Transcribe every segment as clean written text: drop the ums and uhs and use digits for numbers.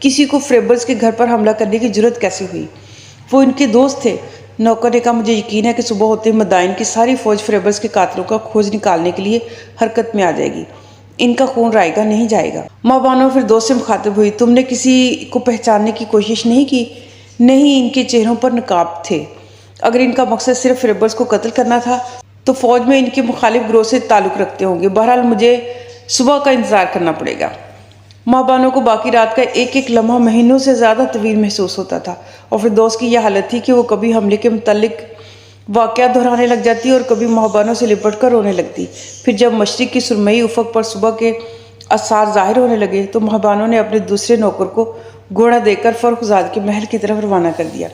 کسی کو فریبرز کے گھر پر حملہ کرنے کی جرت کیسے ہوئی؟ وہ ان کے دوست تھے۔ نوکر نے کہا مجھے یقین ہے کہ صبح ہوتے مدائن کی ساری فوج فریبرز کے قاتلوں کا کھوج نکالنے کے لیے حرکت میں آ جائے گی۔ ان کا خون رائے گا نہیں جائے گا۔ ماں بانو پھر دوست سے مخاطب ہوئی، تم نے کسی کو پہچاننے کی کوشش نہیں کی؟ نہیں، ان کے چہروں پر نقاب تھے۔ اگر ان کا مقصد صرف فریبرز کو قتل کرنا تھا تو فوج میں ان کے مخالف گروہ سے تعلق رکھتے ہوں گے۔ بہرحال مجھے صبح کا انتظار کرنا پڑے گا۔ ماں بانو کو باقی رات کا ایک ایک لمحہ مہینوں سے زیادہ طویل محسوس ہوتا تھا، اور پھر دوست کی یہ حالت تھی کہ وہ کبھی حملے کے متعلق واقعات دہرانے لگ جاتی اور کبھی ماں بانو سے لپٹ کر رونے لگتی۔ پھر جب مشرق کی سرمئی افق پر صبح کے آثار ظاہر ہونے لگے تو ماں بانو نے اپنے دوسرے نوکر کو گھوڑا دے کر فرخ زاد کے محل کی طرف روانہ کر دیا۔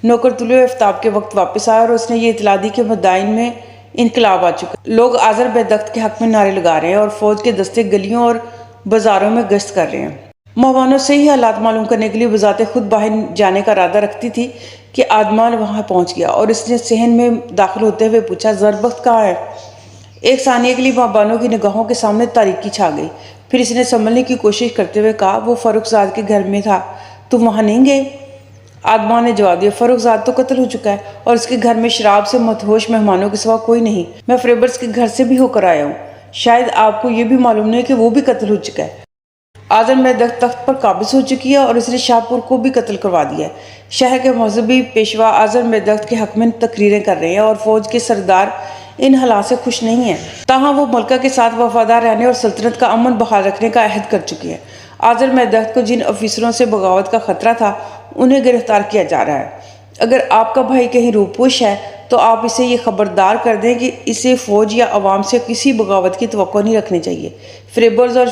نوکر طلوع آفتاب کے وقت واپس آیا اور اس نے یہ اطلاع دی کہ مدائن میں انقلاب آ چکا، لوگ آذر بیدخت کے حق میں نعرے لگا رہے ہیں اور فوج کے دستے گلیوں اور بازاروں میں گشت کر رہے ہیں۔ ماں بانو صحیح حالات معلوم کرنے کے لیے بذات خود باہر جانے کا ارادہ رکھتی تھی کہ آدمان وہاں پہنچ گیا اور اس نے صحن میں داخل ہوتے ہوئے پوچھا، زربخت کہاں ہے؟ ایک ثانیے کے لیے ماں بانو کی نگاہوں کے سامنے تاریکی چھا گئی، پھر اس نے سنبھلنے کی کوشش کرتے ہوئے کہا، وہ فرخ زاد کے گھر میں تھا، تم وہاں نہیں گئے؟ آدمان نے جواب دیا، فرخ زاد تو قتل ہو چکا ہے اور اس کے گھر میں شراب سے مدہوش مہمانوں کے سوا کوئی نہیں۔ میں فریبرز کے گھر سے بھی ہو کر آیا ہوں، شاید آپ کو یہ بھی معلوم نہیں کہ وہ بھی قتل ہو چکا ہے۔ آذر بیدخت تخت پر قابض ہو چکی ہے اور اس نے شاہ پور کو بھی قتل کروا دیا ہے۔ شہر کے مذہبی پیشوا آذر بیدخت کے حق میں تقریریں کر رہے ہیں اور فوج کے سردار ان حالات سے خوش نہیں ہیں، تاہم وہ ملکہ کے ساتھ وفادار رہنے اور سلطنت کا امن بحال رکھنے کا عہد کر چکے ہیں۔ آذر بیدخت کو جن افیسروں سے بغاوت کا خطرہ تھا انہیں گرفتار کیا جا رہا ہے۔ اگر آپ کا بھائی کہیں روپوش ہے تو آپ اسے یہ خبردار کر دیں کہ اسے فوج یا عوام سے کسی بغاوت کی توقع نہیں رکھنی چاہیے۔ فریبرز اور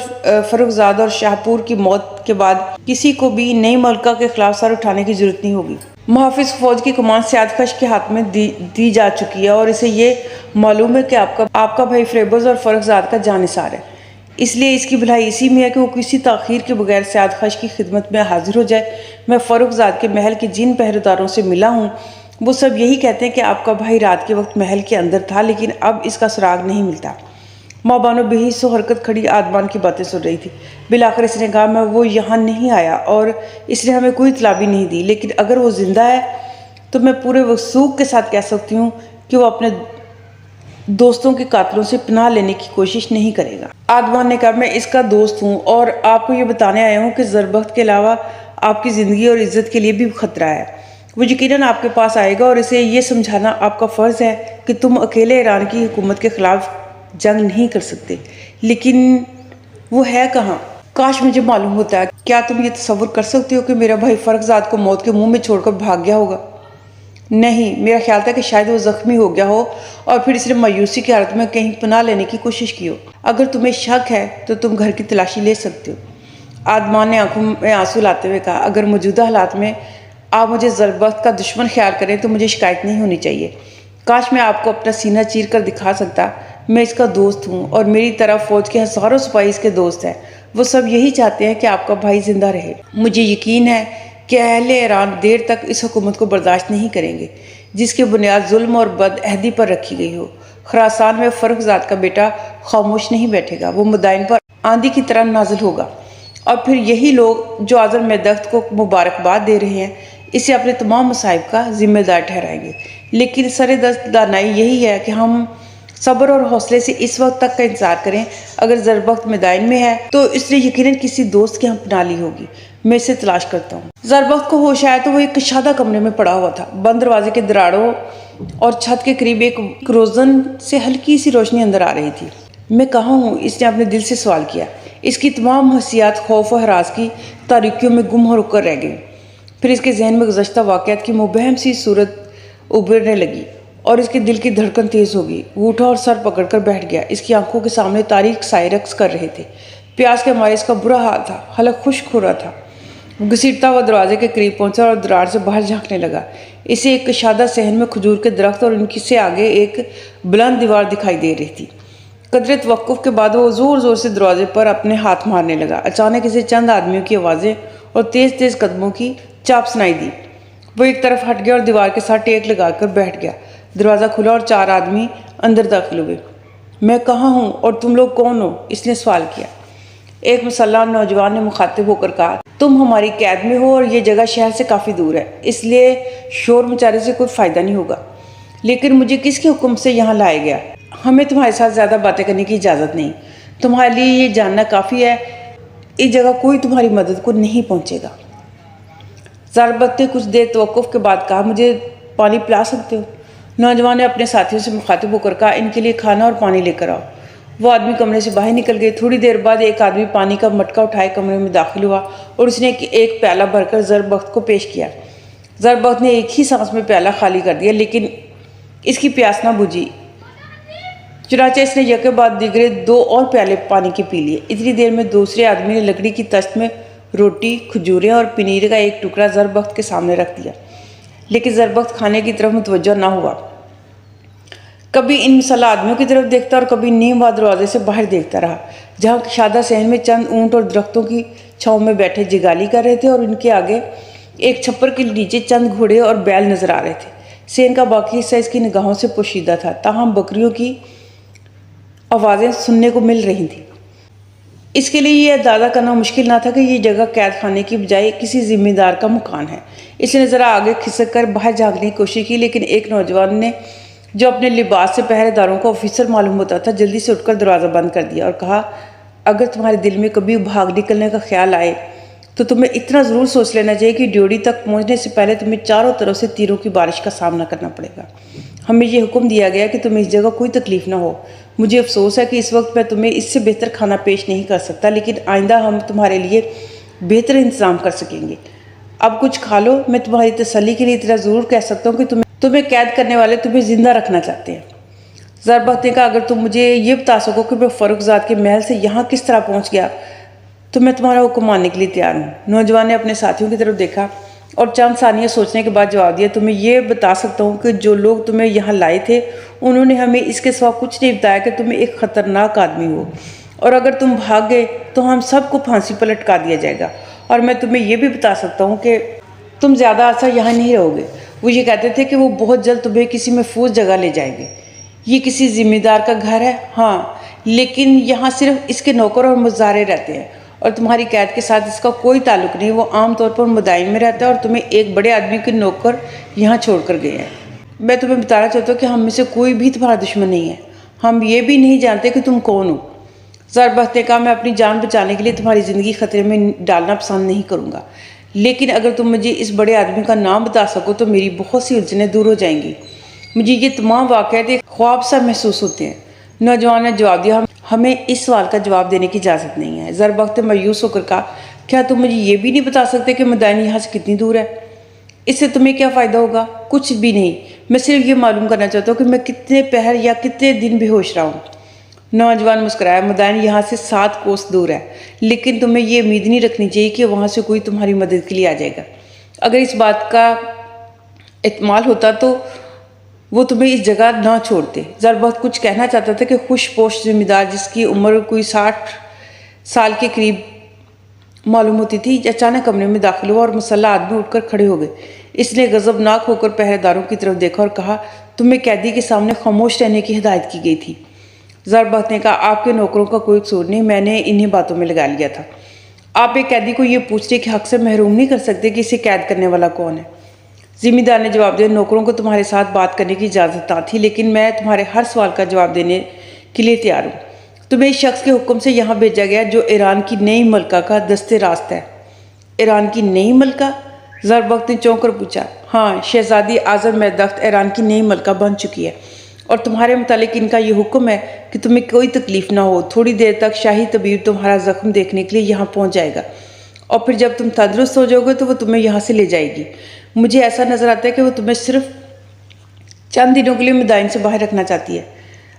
فرخ زاد اور شاہ پور کی موت کے بعد کسی کو بھی نئی ملکہ کے خلاف سر اٹھانے کی ضرورت نہیں ہوگی۔ محافظ فوج کی کمان سیاد خش کے ہاتھ میں دی جا چکی ہے اور اسے یہ معلوم ہے کہ آپ کا بھائی فریبرز اور فرخ زاد کا جانثار ہے، اس لیے اس کی بھلائی اسی میں ہے کہ وہ کسی تاخیر کے بغیر سیاد خش کی خدمت میں حاضر ہو جائے۔ میں فرخ زاد کے محل کے جن پہرے داروں سے ملا ہوں وہ سب یہی کہتے ہیں کہ آپ کا بھائی رات کے وقت محل کے اندر تھا، لیکن اب اس کا سراغ نہیں ملتا۔ ماں بانو بے حس و حرکت کھڑی آدمان کی باتیں سن رہی تھی۔ بالآخر اس نے کہا، میں وہ یہاں نہیں آیا اور اس نے ہمیں کوئی اطلاع بھی نہیں دی، لیکن اگر وہ زندہ ہے تو میں پورے وثوق کے ساتھ کہہ سکتی ہوں کہ وہ اپنے دوستوں کے قاتلوں سے پناہ لینے کی کوشش نہیں کرے گا۔ آدمان نے کہا، میں اس کا دوست ہوں اور آپ کو یہ بتانے آیا ہوں کہ زربخت کے علاوہ آپ کی زندگی اور عزت کے لیے بھی خطرہ ہے۔ وہ یقیناً آپ کے پاس آئے گا اور اسے یہ سمجھانا آپ کا فرض ہے کہ تم اکیلے ایران کی حکومت کے خلاف جنگ نہیں کر سکتے، لیکن وہ ہے کہاں؟ کاش مجھے معلوم ہوتا ہے۔ کیا تم یہ تصور کر سکتے ہو کہ میرا بھائی فرخ زاد کو موت کے منہ میں چھوڑ کر بھاگ گیا ہوگا؟ نہیں، میرا خیال تھا کہ شاید وہ زخمی ہو گیا ہو اور پھر اس نے مایوسی کی حالت میں کہیں پناہ لینے کی کوشش کی ہو۔ اگر تمہیں شک ہے تو تم گھر کی تلاشی لے سکتے ہو۔ آدمان نے آنکھوں میں آنسو لاتے ہوئے کہا، اگر موجودہ حالات میں آپ مجھے زربخت کا دشمن خیال کریں تو مجھے شکایت نہیں ہونی چاہیے۔ کاش میں آپ کو اپنا سینہ چیر کر دکھا سکتا، میں اس کا دوست ہوں اور میری طرح فوج کے ہزاروں سپاہی اس کے دوست ہیں۔ وہ سب یہی چاہتے ہیں کہ آپ کا بھائی زندہ رہے۔ مجھے یقین ہے کہ اہل ایران دیر تک اس حکومت کو برداشت نہیں کریں گے جس کی بنیاد ظلم اور بد عہدی پر رکھی گئی ہو۔ خراسان میں فرخ زاد کا بیٹا خاموش نہیں بیٹھے گا، وہ مدائن پر آندھی کی طرح نازل ہوگا، اور پھر یہی لوگ جو آذر بیدخت کو مبارکباد دے رہے ہیں اسے اپنے تمام مصائب کا ذمہ دار ٹھہرائیں گے۔ لیکن سر دست دانائی یہی ہے کہ ہم صبر اور حوصلے سے اس وقت تک کا انتظار کریں۔ اگر زربخت مدائن میں ہے تو اس نے یقیناً کسی دوست کی ہم پناہ لی ہوگی، میں اسے تلاش کرتا ہوں۔ زربخت کو ہوش آیا تو وہ ایک کشادہ کمرے میں پڑا ہوا تھا۔ بند دروازے کے دراڑوں اور چھت کے قریب ایک روزن سے ہلکی سی روشنی اندر آ رہی تھی۔ میں کہاں ہوں؟ اس نے اپنے دل سے سوال کیا۔ اس کی تمام حسیات خوف و ہراس کی تاریکیوں میں گم ہو کر رہ گئیں۔ پھر اس کے ذہن میں گزشتہ واقعات کی مبہم سی صورت ابھرنے لگی اور اس کے دل کی دھڑکن تیز ہو گئی۔ وہ اٹھا اور سر پکڑ کر بیٹھ گیا۔ اس کی آنکھوں کے سامنے تاریک سائے رقص کر رہے تھے۔ پیاس کے مارے اس کا برا حال تھا، حلق خشک ہو رہا تھا۔ وہ گھسیٹتا ہوا دروازے کے قریب پہنچا اور دراڑ سے باہر جھانکنے لگا۔ اسے ایک کشادہ صحن میں کھجور کے درخت اور ان سے آگے ایک بلند دیوار دکھائی دے رہی تھی۔ قدرے توقف کے بعد وہ زور زور سے دروازے پر اپنے ہاتھ مارنے لگا۔ اچانک اسے چند آدمیوں کی آوازیں اور تیز تیز قدموں کی چاپ سنائی دی۔ وہ ایک طرف ہٹ گیا اور دیوار کے ساتھ ٹیک لگا کر بیٹھ گیا۔ دروازہ کھلا اور 4 آدمی اندر داخل ہوئے۔ میں کہاں ہوں اور تم لوگ کون ہو؟ اس نے سوال کیا۔ ایک مسلح نوجوان نے مخاطب ہو کر کہا، تم ہماری قید میں ہو اور یہ جگہ شہر سے کافی دور ہے، اس لیے شور مچانے سے کوئی فائدہ نہیں ہوگا۔ لیکن مجھے کس کے حکم سے یہاں لایا گیا؟ ہمیں تمہارے ساتھ زیادہ باتیں کرنے کی اجازت نہیں، تمہارے لیے یہ جاننا کافی ہے، اس جگہ کوئی تمہاری مدد کو نہیں پہنچے گا۔ زربخت نے کچھ دیر توقف کے بعد کہا، مجھے پانی پلا سکتے ہو؟ نوجوان نے اپنے ساتھیوں سے مخاطب ہو کر کہا، ان کے لیے کھانا اور پانی لے کر آؤ۔ وہ آدمی کمرے سے باہر نکل گئے۔ تھوڑی دیر بعد ایک آدمی پانی کا مٹکا اٹھائے کمرے میں داخل ہوا اور اس نے ایک پیالہ بھر کر زربخت کو پیش کیا۔ زربخت نے ایک ہی سانس میں پیالہ خالی کر دیا، لیکن اس کی پیاس نہ بجھی، چنانچہ اس نے یکے بعد دیگرے 2 اور پیالے پانی کے پی لیے۔ اتنی دیر میں دوسرے آدمی نے لکڑی کی تشت میں روٹی، کھجوریں اور پنیر کا ایک ٹکڑا زربخت کے سامنے رکھ دیا، لیکن زربخت کھانے کی طرف متوجہ نہ ہوا۔ کبھی ان مسلح آدمیوں کی طرف دیکھتا اور کبھی نیم وا دروازے سے باہر دیکھتا رہا، جہاں کشادہ صحن میں چند اونٹ اور درختوں کی چھاؤں میں بیٹھے جگالی کر رہے تھے اور ان کے آگے ایک چھپر کے نیچے چند گھوڑے اور بیل نظر آ رہے تھے۔ صحن کا باقی حصہ اس کی نگاہوں سے پوشیدہ تھا، تاہم بکریوں کی آوازیں سننے کو مل رہی تھیں۔ اس کے لیے یہ اندازہ کرنا مشکل نہ تھا کہ یہ جگہ قید خانے کی بجائے کسی ذمہ دار کا مکان ہے۔ اس نے ذرا آگے کھسک کر باہر جھانکنے کی کوشش کی، لیکن ایک نوجوان نے، جو اپنے لباس سے پہرے داروں کو آفیسر معلوم ہوتا تھا، جلدی سے اٹھ کر دروازہ بند کر دیا اور کہا، اگر تمہارے دل میں کبھی بھاگ نکلنے کا خیال آئے تو تمہیں اتنا ضرور سوچ لینا چاہیے کہ ڈیوڑی تک پہنچنے سے پہلے تمہیں چاروں طرف سے تیروں کی بارش کا سامنا کرنا پڑے گا۔ ہمیں یہ حکم دیا گیا کہ تمہیں اس جگہ کوئی تکلیف نہ ہو۔ مجھے افسوس ہے کہ اس وقت میں تمہیں اس سے بہتر کھانا پیش نہیں کر سکتا، لیکن آئندہ ہم تمہارے لیے بہتر انتظام کر سکیں گے۔ اب کچھ کھا لو۔ میں تمہاری تسلی کے لیے اتنا ضرور کہہ سکتا ہوں کہ تمہیں قید کرنے والے تمہیں زندہ رکھنا چاہتے ہیں۔ زربخت نے کہا، اگر تم مجھے یہ بتا سکو کہ میں فروخ زاد کے محل سے یہاں کس طرح پہنچ گیا تو میں تمہارا حکم ماننے کے لیے تیار ہوں۔ نوجوان نے اپنے ساتھیوں کی طرف دیکھا اور چند ثانیہ سوچنے کے بعد جواب دیا، تمہیں یہ بتا سکتا ہوں کہ جو لوگ تمہیں یہاں لائے تھے انہوں نے ہمیں اس کے سوا کچھ نہیں بتایا کہ تم ایک خطرناک آدمی ہو، اور اگر تم بھاگ گئے تو ہم سب کو پھانسی پر لٹکا دیا جائے گا۔ اور میں تمہیں یہ بھی بتا سکتا ہوں کہ تم زیادہ عرصہ یہاں نہیں رہو گے۔ وہ یہ کہتے تھے کہ وہ بہت جلد تمہیں کسی محفوظ جگہ لے جائیں گے۔ یہ کسی ذمہ دار کا گھر ہے؟ ہاں، لیکن یہاں صرف اس کے نوکر اور مزدارے رہتے ہیں، اور تمہاری قید کے ساتھ اس کا کوئی تعلق نہیں۔ وہ عام طور پر مدائن میں رہتا ہے اور تمہیں ایک بڑے آدمی کے نوکر یہاں چھوڑ کر گئے ہیں۔ میں تمہیں بتانا چاہتا ہوں کہ ہم میں سے کوئی بھی تمہارا دشمن نہیں ہے۔ ہم یہ بھی نہیں جانتے کہ تم کون ہو۔ زربخت نے کہا، میں اپنی جان بچانے کے لیے تمہاری زندگی خطرے میں ڈالنا پسند نہیں کروں گا، لیکن اگر تم مجھے اس بڑے آدمی کا نام بتا سکو تو میری بہت سی الجھنیں دور ہو جائیں گی۔ مجھے یہ تمام واقعات ایک خواب سا محسوس ہوتے ہیں۔ نوجوان نے جواب دیا، ہمیں اس سوال کا جواب دینے کی اجازت نہیں ہے۔ زربخت نے مایوس ہو کر کہا، کیا تم مجھے یہ بھی نہیں بتا سکتے کہ مدائن یہاں سے کتنی دور ہے؟ اس سے تمہیں کیا فائدہ ہوگا؟ کچھ بھی نہیں، میں صرف یہ معلوم کرنا چاہتا ہوں کہ میں کتنے پہر یا کتنے دن بے ہوش رہا ہوں۔ نوجوان مسکرایا، مدائن یہاں سے 7 کوس دور ہے، لیکن تمہیں یہ امید نہیں رکھنی چاہیے کہ وہاں سے کوئی تمہاری مدد کے لیے آ جائے گا۔ اگر اس بات کا احتمال ہوتا تو وہ تمہیں اس جگہ نہ چھوڑتے۔ زربخت کچھ کہنا چاہتا تھا کہ خوش پوش ذمہ دار، جس کی عمر کوئی 60 سال کے قریب معلوم ہوتی تھی، اچانک کمرے میں داخل ہوا اور مسلح آدمی اٹھ کر کھڑے ہو گئے۔ اس نے غضبناک ہو کر پہرے داروں کی طرف دیکھا اور کہا، تمہیں قیدی کے سامنے خاموش رہنے کی ہدایت کی گئی تھی۔ زربخت نے کہا، آپ کے نوکروں کا کوئی قصور نہیں، میں نے انہیں باتوں میں لگا لیا تھا۔ آپ ایک قیدی کو یہ پوچھنے کے حق سے محروم نہیں کر سکتے کہ اسے قید کرنے والا کون ہے۔ ذمہ دار نے جواب دیا، نوکروں کو تمہارے ساتھ بات کرنے کی اجازت نہ تھی، لیکن میں تمہارے ہر سوال کا جواب دینے کے لیے تیار ہوں۔ تمہیں اس شخص کے حکم سے یہاں بھیجا گیا جو ایران کی نئی ملکہ کا دست راست ہے۔ ایران کی نئی ملکہ؟ زربخت نے چونک کر پوچھا۔ ہاں، شہزادی اعظم مہردخت ایران کی نئی ملکہ بن چکی ہے، اور تمہارے متعلق ان کا یہ حکم ہے کہ تمہیں کوئی تکلیف نہ ہو۔ تھوڑی دیر تک شاہی طبیب تمہارا زخم دیکھنے کے لیے یہاں پہنچ جائے گا، اور پھر جب تم تندرست ہو جاؤ گے تو وہ تمہیں یہاں سے لے جائے گی۔ مجھے ایسا نظر آتا ہے کہ وہ تمہیں صرف چند دنوں کے لیے مدائن سے باہر رکھنا چاہتی ہے۔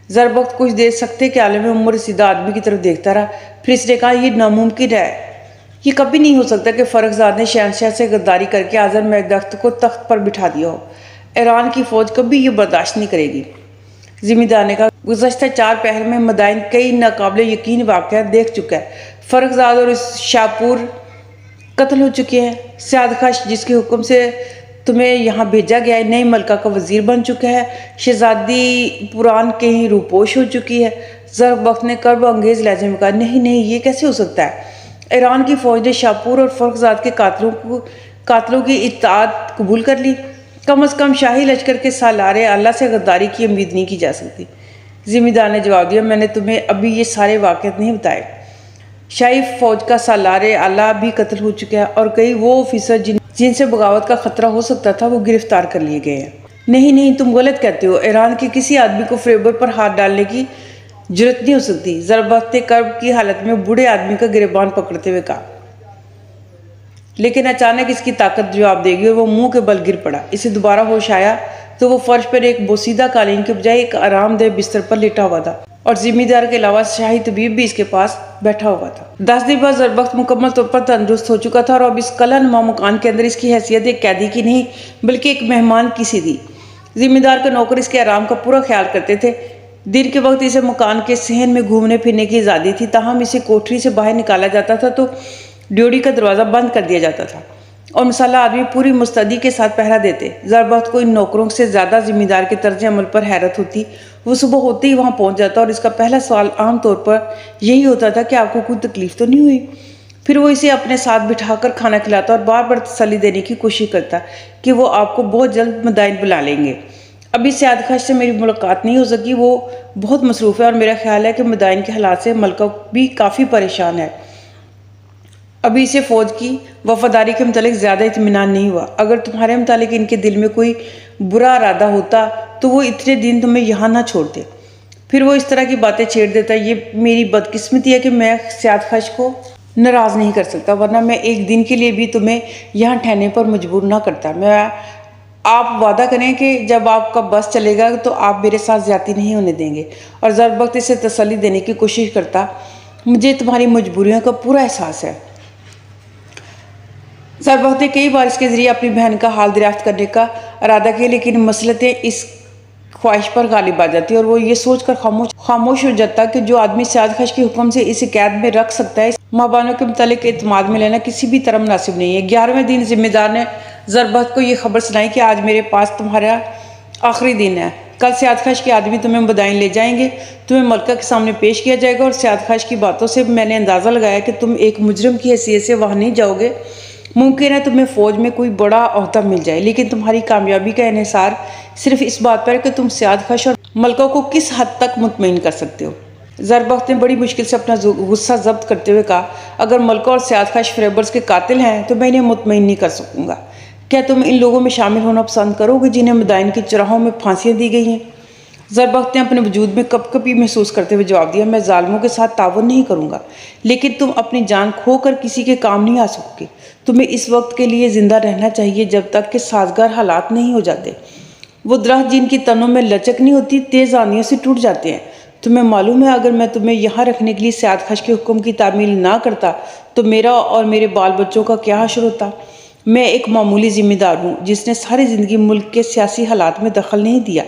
زربخت کچھ دیر سکتے کے عالم میں عمر رسیدہ آدمی کی طرف دیکھتا رہا، پھر اس نے کہا، یہ ناممکن ہے۔ یہ کبھی نہیں ہو سکتا کہ فروخ زاد نے شہنشاہ سے غداری کر کے اعظم مہردخت کو تخت پر بٹھا دیا ہو۔ ایران کی فوج کبھی یہ برداشت نہیں کرے گی۔ ذمہ دار نے کہا، گزشتہ 4 پہر میں مدائن کئی ناقابل یقین واقعات دیکھ چکا ہے۔ فروخ زاد اور اس شاپور قتل ہو چکے ہیں۔ سیادخش، جس کے حکم سے تمہیں یہاں بھیجا گیا ہے، نئی ملکہ کا وزیر بن چکا ہے۔ شہزادی پوران کہیں روپوش ہو چکی ہے۔ ضرب وقت نے کرب انگیز لہجے میں کہا، نہیں نہیں، یہ کیسے ہو سکتا ہے؟ ایران کی فوج نے شاپور اور فرخزاد کے قاتلوں کی اطاعت قبول کر لی۔ کم از کم شاہی لشکر کے سالار اعلیٰ سے غداری کی امید نہیں کی جا سکتی۔ ذمہ دار نے جواب دیا، میں نے تمہیں ابھی یہ سارے واقعات نہیں بتائے۔ شاہی فوج کا سالار اعلیٰ بھی قتل ہو چکا ہے اور کئی وہ آفیسر جن سے بغاوت کا خطرہ ہو سکتا تھا وہ گرفتار کر لیے گئے ہیں۔ نہیں نہیں، تم غلط کہتے ہو، ایران کے کسی آدمی کو فریبر پر ہاتھ ڈالنے کی جرت نہیں ہو سکتی۔ ضرب وقت نے کرب کی حالت میں بوڑھے آدمی کا گریبان پکڑتے ہوئے کہا، لیکن اچانک اس کی طاقت جواب دے گی اور وہ منہ کے بل گر پڑا۔ اسے دوبارہ ہوش آیا تو وہ فرش پر ایک بوسیدہ قالین کے بجائے ایک آرام دہ بستر پر لیٹا ہوا تھا اور ذمہ دار کے علاوہ شاہی طبیب بھی اس کے پاس بیٹھا ہوا تھا۔ 10 دن بعد ضرب وقت مکمل طور پر تندرست ہو چکا تھا اور اب اس قلعہ نما مکان کے اندر اس کی حیثیت ایک قیدی کی نہیں بلکہ ایک مہمان کی سی تھی۔ ذمہ دار کے نوکر اس کے آرام کا پورا خیال کرتے تھے۔ دن کے وقت اسے مکان کے صحن میں گھومنے پھرنے کی آزادی تھی، تاہم اسے کوٹری سے باہر نکالا جاتا تھا تو ڈیوڑی کا دروازہ بند کر دیا جاتا تھا اور مسلح آدمی پوری مستعدی کے ساتھ پہرا دیتے۔ ضرب وقت کو ان نوکروں سے زیادہ ذمہ دار کے طرز عمل پر حیرت ہوتی۔ وہ صبح ہوتے ہی وہاں پہنچ جاتا اور اس کا پہلا سوال عام طور پر یہی ہوتا تھا کہ آپ کو کوئی تکلیف تو نہیں ہوئی؟ پھر وہ اسے اپنے ساتھ بٹھا کر کھانا کھلاتا اور بار بار تسلی دینے کی کوشش کرتا کہ وہ آپ کو بہت جلد مدائن بلا لیں گے۔ ابھی سعد خش سے میری ملاقات نہیں ہو سکی، وہ بہت مصروف ہے اور میرا خیال ہے کہ مدائن کے حالات سے ملکہ بھی کافی پریشان ہے۔ ابھی اسے فوج کی وفاداری کے متعلق زیادہ اطمینان نہیں ہوا۔ اگر تمہارے متعلق ان کے دل میں کوئی برا ارادہ ہوتا تو وہ اتنے دن تمہیں یہاں نہ چھوڑتے۔ پھر وہ اس طرح کی باتیں چھیڑ دیتا۔ یہ میری بدقسمتی ہے کہ میں سعد خش کو ناراض نہیں کر سکتا، ورنہ میں ایک دن کے لیے بھی تمہیں یہاں ٹھہرنے پر مجبور نہ کرتا۔ آپ وعدہ کریں کہ جب آپ کا بس چلے گا تو آپ میرے ساتھ زیادتی نہیں ہونے دیں گے۔ اور ضرب وقت اسے تسلی دینے کی کوشش کرتا، مجھے تمہاری مجبوریوں کا پورا احساس ہے۔ ضرب وقت نے کئی بار اس کے ذریعے اپنی بہن کا حال دریافت کرنے کا ارادہ کیا، لیکن مصلحتیں اس خواہش پر غالب آ جاتی اور وہ یہ سوچ کر خاموش ہو جاتا کہ جو آدمی سعد خش کے حکم سے اسے قید میں رکھ سکتا ہے، مابانوں کے متعلق اعتماد میں لینا کسی بھی طرح مناسب نہیں ہے۔ 11ویں دن ذمہ دار نے ضرب وقت کو یہ خبر سنائی کہ آج میرے پاس تمہارا آخری دن ہے۔ کل سعد خش کے آدمی تمہیں مدائن لے جائیں گے، تمہیں ملکہ کے سامنے پیش کیا جائے گا، اور سعد خش کی باتوں سے میں نے اندازہ لگایا کہ تم ایک مجرم کی حیثیت سے وہاں نہیں جاؤ گے۔ ممکن ہے تمہیں فوج میں کوئی بڑا عہدہ مل جائے، لیکن تمہاری کامیابی کا انحصار صرف اس بات پر ہے کہ تم سعد خش اور ملکہ کو کس حد تک مطمئن کر سکتے ہو۔ ضرب وقت نے بڑی مشکل سے اپنا غصہ ضبط کرتے ہوئے کہا، اگر ملکہ اور سعد خش فریبرز کے قاتل ہیں تو میں انہیں مطمئن نہیں کر سکوں گا۔ کیا تم ان لوگوں میں شامل ہونا پسند کرو گے جنہیں مدائن کی چراہوں میں پھانسیاں دی گئی ہیں؟ ضرب وقت نے اپنے وجود میں کپ کپی محسوس کرتے ہوئے جواب دیا، میں ظالموں کے ساتھ تعاون نہیں کروں گا، لیکن تم اپنی جان کھو کر کسی کے کام نہیں آ سکو گے۔ تمہیں اس وقت کے لیے زندہ رہنا چاہیے جب تک کہ سازگار حالات نہیں ہو جاتے۔ وہ درخت جن کی تنوں میں لچک نہیں ہوتی تیز آندھیوں سے ٹوٹ جاتے ہیں۔ تمہیں معلوم ہے اگر میں تمہیں یہاں رکھنے کے لیے سعد خش کے حکم کی تعمیل نہ کرتا تو میرا اور میرے بال بچوں کا کیا حشر ہوتا؟ میں ایک معمولی ذمہ دار ہوں جس نے ساری زندگی ملک کے سیاسی حالات میں دخل نہیں دیا۔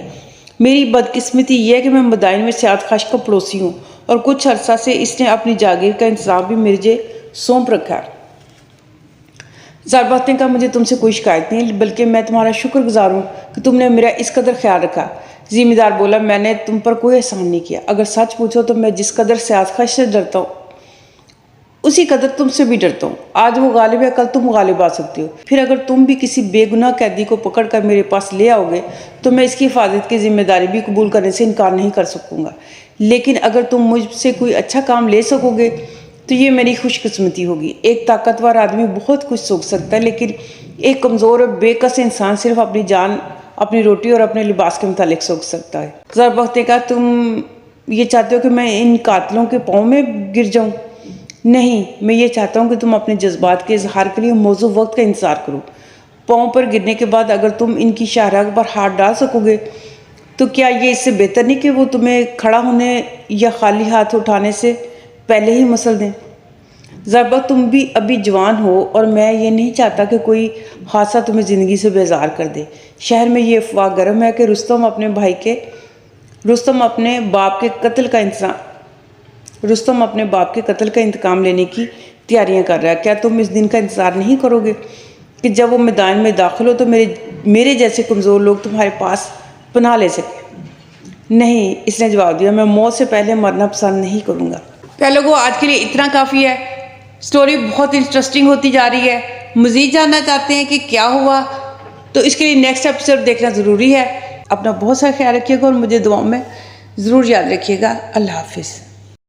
میری بدقسمتی یہ ہے کہ میں مدائن میں سعد خش کا پڑوسی ہوں اور کچھ عرصہ سے اس نے اپنی جاگیر کا انتظام بھی مجھے سونپ رکھا ہے۔ ضرب وقت نے کہا، مجھے تم سے کوئی شکایت نہیں، بلکہ میں تمہارا شکر گزار ہوں کہ تم نے میرا اس قدر خیال رکھا۔ ذمہ دار بولا، میں نے تم پر کوئی احسان نہیں کیا۔ اگر سچ پوچھو تو میں جس قدر سعد خش سے ڈرتا ہوں اسی قدر تم سے بھی ڈرتا ہوں۔ آج وہ غالب ہے، کل تم غالب آ سکتے ہو۔ پھر اگر تم بھی کسی بے گناہ قیدی کو پکڑ کر میرے پاس لے آؤ گے تو میں اس کی حفاظت کی ذمہ داری بھی قبول کرنے سے انکار نہیں کر سکوں گا، لیکن اگر تم مجھ سے کوئی اچھا کام لے سکو گے تو یہ میری خوش قسمتی ہوگی۔ ایک طاقتور آدمی بہت کچھ سوچ سکتا ہے، لیکن ایک کمزور اور بے کس انسان صرف اپنی جان، اپنی روٹی اور اپنے لباس کے متعلق سوچ سکتا ہے۔ ضرب وقت نے کہا، تم یہ چاہتے ہو کہ میں ان قاتلوں کے پاؤں میں گر جاؤں؟ نہیں، میں یہ چاہتا ہوں کہ تم اپنے جذبات کے اظہار کے لیے موزوں وقت کا انتظار کرو۔ پاؤں پر گرنے کے بعد اگر تم ان کی شاہراہ پر ہاتھ ڈال سکو گے تو کیا یہ اس سے بہتر نہیں کہ وہ تمہیں کھڑا ہونے یا خالی ہاتھ اٹھانے سے پہلے ہی مسل دیں؟ ضرب وقت تم بھی ابھی جوان ہو اور میں یہ نہیں چاہتا کہ کوئی حادثہ تمہیں زندگی سے بیزار کر دے۔ شہر میں یہ افواہ گرم ہے کہ رستم اپنے باپ کے قتل کا انتقام لینے کی تیاریاں کر رہا ہے۔ کیا تم اس دن کا انتظار نہیں کرو گے کہ جب وہ میدان میں داخل ہو تو میرے جیسے کمزور لوگ تمہارے پاس پناہ لے سکیں؟ نہیں، اس نے جواب دیا، میں موت سے پہلے مرنا پسند نہیں کروں گا۔ پیارے لوگوں، آج کے لیے اتنا کافی ہے۔ سٹوری بہت انٹرسٹنگ ہوتی جا رہی ہے، مزید جاننا چاہتے ہیں کہ کیا ہوا تو اس کے لیے نیکسٹ ایپیسوڈ دیکھنا ضروری ہے۔ اپنا بہت سارا خیال رکھیے گا اور مجھے دعاؤں میں ضرور یاد رکھیے گا۔ اللہ حافظ۔